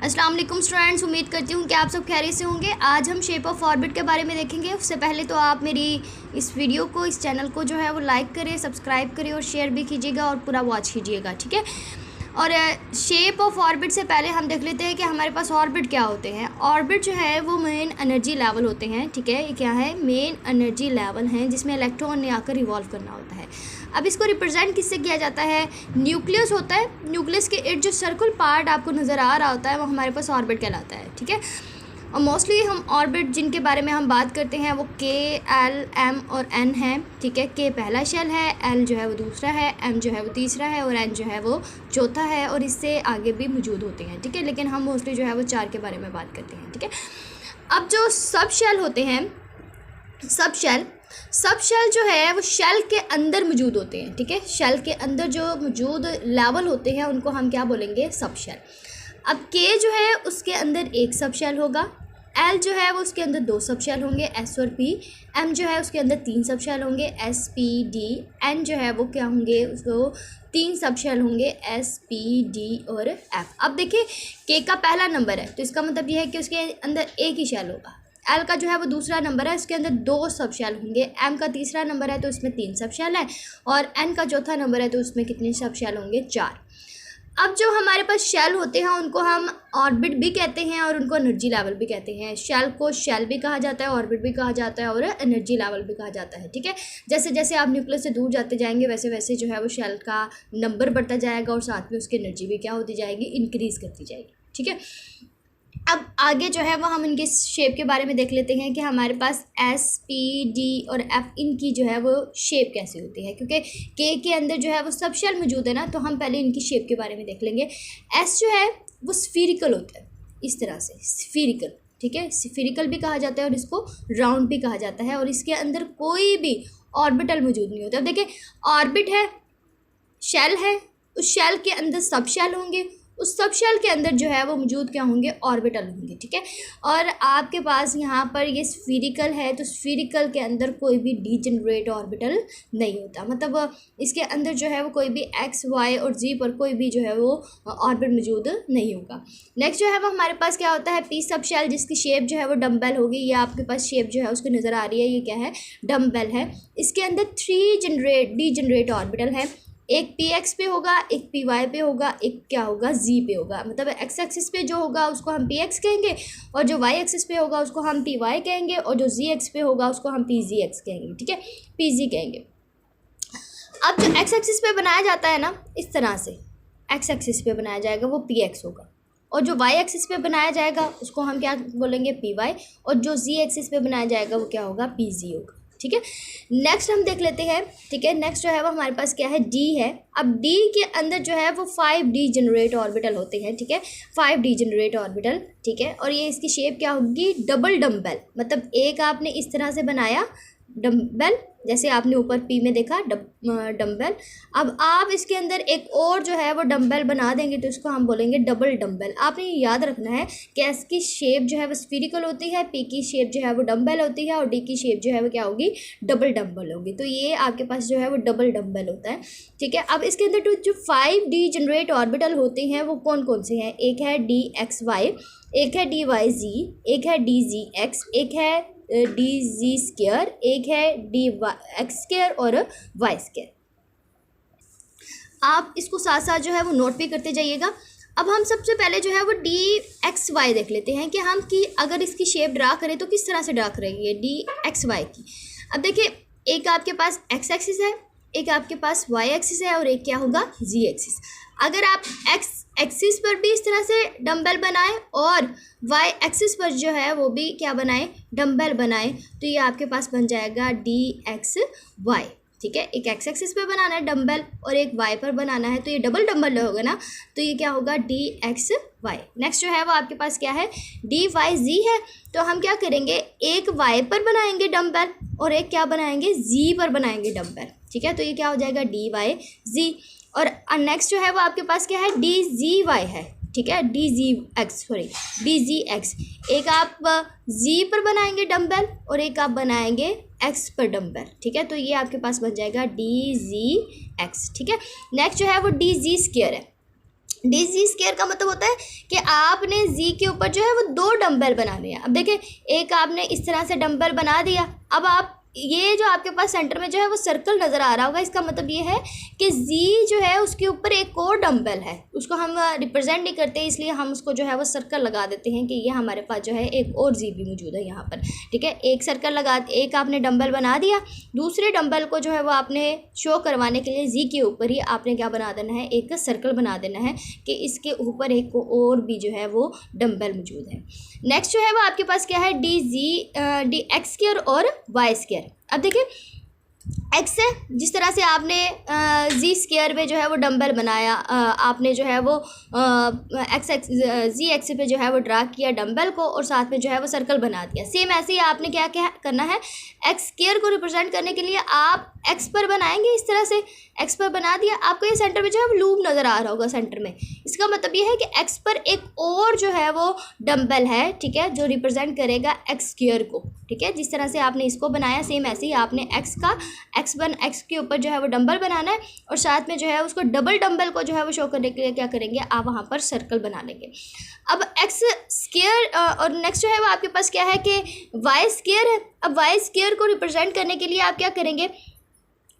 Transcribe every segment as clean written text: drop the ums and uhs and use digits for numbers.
अस्सलाम वालेकुम स्टूडेंट्स, उम्मीद करती हूँ कि आप सब खैरियत से होंगे। आज हम शेप ऑफ ऑर्बिट के बारे में देखेंगे। उससे पहले तो आप मेरी इस वीडियो को, इस चैनल को जो है वो लाइक करें, सब्सक्राइब करें और शेयर भी कीजिएगा और पूरा वॉच कीजिएगा, ठीक है। और शेप ऑफ ऑर्बिट से पहले हम देख लेते हैं कि हमारे पास ऑर्बिट क्या होते हैं। ऑर्बिट जो है वो मेन एनर्जी लेवल होते हैं, ठीक है। ये क्या है? मेन एनर्जी लेवल हैं जिसमें इलेक्ट्रॉन ने आकर रिवॉल्व करना होता है। अब इसको रिप्रेजेंट किससे किया जाता है? न्यूक्लियस होता है। न्यूक्लियस के इर्द जो सर्कुलर पार्ट आपको नज़र आ रहा होता है वो हमारे पास ऑर्बिट कहलाता है, ठीक है। और मोस्टली हम ऑर्बिट जिनके बारे में हम बात करते हैं वो के, एल, एम और एन है, ठीक है। के पहला शेल है, एल जो है वो दूसरा है, एम जो है वो तीसरा है और एन जो है वो चौथा है। और इससे आगे भी मौजूद होते हैं, ठीक है। लेकिन हम मोस्टली जो है वो 4 के बारे में बात करते हैं, ठीक है। अब जो सब शेल होते हैं, सब शेल जो है वो शेल के अंदर मौजूद होते हैं, ठीक है। शेल के अंदर जो मौजूद लेवल होते हैं उनको हम क्या बोलेंगे? सब शेल। अब के जो है उसके अंदर एक सब शेल होगा, एल जो है वो उसके अंदर 2 सब शेल होंगे, एस और पी। एम जो है उसके अंदर 3 सब शेल होंगे, एस, पी, डी। एन जो है वो क्या होंगे? उसको 3 सब शेल होंगे, एस, पी, डी और एफ। अब देखिए के का पहला नंबर है तो इसका मतलब ये है कि उसके अंदर एक ही शेल होगा। एल का जो है वो दूसरा नंबर है, इसके अंदर 2 सब शेल होंगे। एम का तीसरा नंबर है तो इसमें 3 सब शेल है। और एन का चौथा नंबर है तो उसमें कितने सब शेल होंगे? 4। अब जो हमारे पास शेल होते हैं उनको हम ऑर्बिट भी कहते हैं और उनको एनर्जी लेवल भी कहते हैं। शेल को शेल भी कहा जाता है, ऑर्बिट भी कहा जाता है और एनर्जी लेवल भी कहा जाता है, ठीक है। जैसे जैसे आप न्यूक्लियस से दूर जाते जाएंगे वैसे वैसे जो है वो शेल का नंबर बढ़ता जाएगा और साथ में उसकी एनर्जी भी क्या होती जाएगी? इंक्रीज़ करती जाएगी, ठीक है। अब आगे जो है वो हम इनके शेप के बारे में देख लेते हैं कि हमारे पास एस, पी, डी और एफ इनकी जो है वो शेप कैसे होती है। क्योंकि के अंदर जो है वो सब शेल मौजूद है ना, तो हम पहले इनकी शेप के बारे में देख लेंगे। एस जो है वो स्फीरिकल होता है, इस तरह से स्फीरिकल, ठीक है। स्फीरिकल भी कहा जाता है और इसको राउंड भी कहा जाता है। और इसके अंदर कोई भी ऑर्बिटल मौजूद नहीं होता। अब देखिए ऑर्बिट है, शेल है, उस शेल के अंदर सब शेल होंगे, उस सब शेल के अंदर जो है वो मौजूद क्या होंगे? ऑर्बिटल होंगे, ठीक है। और आपके पास यहाँ पर ये स्फीरिकल है तो स्फीरिकल के अंदर कोई भी डीजेनरेट ऑर्बिटल नहीं होता। मतलब इसके अंदर जो है वो कोई भी एक्स, वाई और जी पर कोई भी जो है वो ऑर्बिट मौजूद नहीं होगा। नेक्स्ट जो है वो हमारे पास क्या होता है? पी सब शेल, जिसकी शेप जो है वो डम्बेल होगी। ये आपके पास शेप जो है उसकी नज़र आ रही है, ये क्या है? डम्बेल है। इसके अंदर 3 डीजेनरेट ऑर्बिटल है। एक पी एक्स पे होगा, एक पी वाई पे होगा, एक क्या होगा? जी पे होगा। मतलब एक्स एक्सिस पे जो होगा उसको हम पी एक्स कहेंगे और जो वाई एक्सिस पे होगा उसको हम पी वाई कहेंगे और जो जी एक्स पे होगा उसको हम पी जी एक्स कहेंगे, ठीक है, पी जी कहेंगे। अब जो एक्स एक्सिस पे बनाया जाता है ना, इस तरह से एक्स एक्सिस पे बनाया जाएगा वो पी एक्स होगा। और जो वाई एक्सिस पे बनाया जाएगा उसको हम क्या बोलेंगे? P Y. और जो जी एक्सिस पे बनाया जाएगा वो क्या होगा? पी जी होगा, ठीक है। नेक्स्ट हम देख लेते हैं, ठीक है। नेक्स्ट जो है वो हमारे पास क्या है? डी है। अब डी के अंदर जो है वो 5 डीजेनरेट ऑर्बिटल होते हैं, ठीक है, 5 डीजेनरेट ऑर्बिटल, ठीक है। और ये इसकी शेप क्या होगी? Double dumbbell. मतलब एक आपने इस तरह से बनाया डम्बेल, जैसे आपने ऊपर पी में देखा डम्बेल। अब आप इसके अंदर एक और जो है वो डम्बेल बना देंगे तो इसको हम बोलेंगे डबल डम्बेल। आपने याद रखना है कि इसकी शेप जो है वो स्फीरिकल होती है, पी की शेप जो है वो डम्बेल होती है और डी की शेप जो है वो क्या होगी? डबल डम्बेल होगी। तो ये आपके पास जो है वो डबल डम्बेल होता है, ठीक है। अब इसके अंदर जो 5 डीजेनरेट ऑर्बिटल होते हैं वो कौन कौन से हैं? एक है डी एक्स वाई, एक है डी वाई जी, एक है डी जी एक्स, एक है डी जी स्क्वायर, एक है डी एक्स स्क्वायर और वाई स्क्वायर। आप इसको साथ साथ जो है वो नोट भी करते जाइएगा। अब हम सबसे पहले जो है वो डी एक्स वाई देख लेते हैं कि हम कि अगर इसकी शेप ड्रा करें तो किस तरह से ड्रा करेंगे डी एक्स वाई की। अब देखिए एक आपके पास एक्स एक्सिस है, एक आपके पास वाई एक्सिस है और एक क्या होगा? जी एक्सिस। अगर आप एक्स एक्सिस पर भी इस तरह से डम्बेल बनाएं और वाई एक्सिस पर जो है वो भी क्या बनाएं? डम्बेल बनाएं, तो ये आपके पास बन जाएगा डी एक्स वाई, ठीक है। एक एक्स एक्सिस पे बनाना है डम्बेल और एक वाई पर बनाना है तो ये डबल डम्बल होगा ना, तो ये क्या होगा? D x Y. नेक्स्ट जो है वो आपके पास क्या है? डी वाई जी है। तो हम क्या करेंगे? एक वाई पर बनाएंगे डम्बेल और एक क्या बनाएंगे? जी पर बनाएंगे डम्बेल, ठीक है। तो ये क्या हो जाएगा? डी वाई जी। और नेक्स्ट जो है वो आपके पास क्या है? डी जी वाई है, ठीक है, डी जी एक्स। एक आप जी पर बनाएंगे डम्बेल और एक आप बनाएंगे एक्स पर डम्बेल, ठीक है। तो ये आपके पास बन जाएगा डी जी एक्स, ठीक है। नेक्स्ट जो है वो डी जी स्क्वायर है। डी जी स्क्वायर का मतलब होता है कि आपने जी के ऊपर जो है वो 2 डंबल बनाने हैं। अब देखिए, एक आपने इस तरह से डंबल बना दिया, अब आप ये जो आपके पास सेंटर में जो है वो सर्कल नज़र आ रहा होगा, इसका मतलब ये है कि जी जो है उसके ऊपर एक और डंबल है, उसको हम रिप्रेजेंट नहीं करते, इसलिए हम उसको जो है वो सर्कल लगा देते हैं कि ये हमारे पास जो है एक और जी भी मौजूद है यहाँ पर। ठीक है, एक सर्कल लगा, एक आपने डंबल बना दिया, दूसरे डंबल को जो है वो आपने शो करवाने के लिए जी के ऊपर ही आपने क्या बना देना है, एक सर्कल बना देना है कि इसके ऊपर एक और भी जो है वो डंबल मौजूद है। नेक्स्ट जो है वो आपके पास क्या है, डी एक्स स्क्वायर और वाई स्क्वायर। अब देखिए, एक्स है, जिस तरह से आपने जी स्क्वायर में जो है वो डंबल बनाया, आपने जो है वो जी एक्स पे जो है वो ड्रा किया डंबल को और साथ में जो है वो सर्कल बना दिया। सेम ऐसे ही आपने क्या क्या करना है, एक्स स्क्वायर को रिप्रेजेंट करने के लिए आप एक्स पर बनाएंगे, इस तरह से एक्स पर बना दिया, आपको ये सेंटर में जो है वो लूप नज़र आ रहा होगा सेंटर में, इसका मतलब ये है कि एक्स पर एक और जो है वो डंबल है, ठीक है, जो रिप्रेजेंट करेगा एक्स स्क्वायर को। ठीक है, जिस तरह से आपने इसको बनाया, सेम ऐसे ही आपने एक्स के ऊपर जो है वो डंबल बनाना है और साथ में जो है उसको डबल डंबल को जो है वो शो करने के लिए क्या करेंगे, आप वहाँ पर सर्कल बना लेंगे। अब एक्स स्क्वायर और नेक्स्ट जो है वो आपके पास क्या है कि वाई स्क्वायर है। अब वाई स्क्वायर को रिप्रेजेंट करने के लिए आप क्या करेंगे,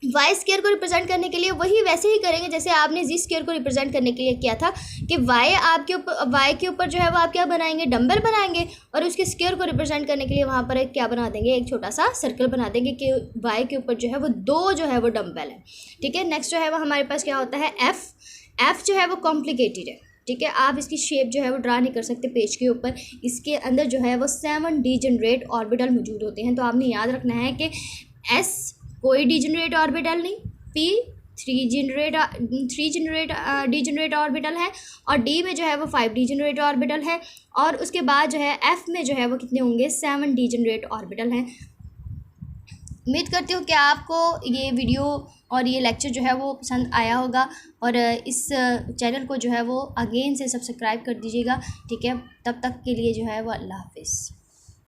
वाई स्क्वायर को रिप्रेजेंट करने के लिए वही वैसे ही करेंगे जैसे आपने जी स्क्वायर को रिप्रेजेंट करने के लिए किया था कि वाई के ऊपर जो है वो आप क्या बनाएंगे, डंबल बनाएंगे और उसके स्क्वायर को रिप्रेजेंट करने के लिए वहाँ पर एक क्या बना देंगे, एक छोटा सा सर्कल बना देंगे कि वाई के ऊपर जो है वो 2 जो है वो डंबल है। ठीक है, नेक्स्ट जो है वो हमारे पास क्या होता है, एफ जो है वो कॉम्प्लिकेटेड है। ठीक है, आप इसकी शेप जो है वो ड्रा नहीं कर सकते पेज के ऊपर, इसके अंदर जो है वो 7 डीजेनरेट ऑर्बिटल मौजूद होते हैं। तो आपने याद रखना है कि एस कोई डीजेनरेट ऑर्बिटल नहीं, पी 3 डीजेनरेट ऑर्बिटल है और डी में जो है वो 5 डीजेनरेट ऑर्बिटल है और उसके बाद जो है एफ में जो है वो कितने होंगे, 7 डीजेनरेट ऑर्बिटल हैं। उम्मीद करती हूँ कि आपको ये वीडियो और ये लेक्चर जो है वो पसंद आया होगा और इस चैनल को जो है वो अगेन से सब्सक्राइब कर दीजिएगा। ठीक है, तब तक के लिए जो है वो अल्लाह हाफिज़।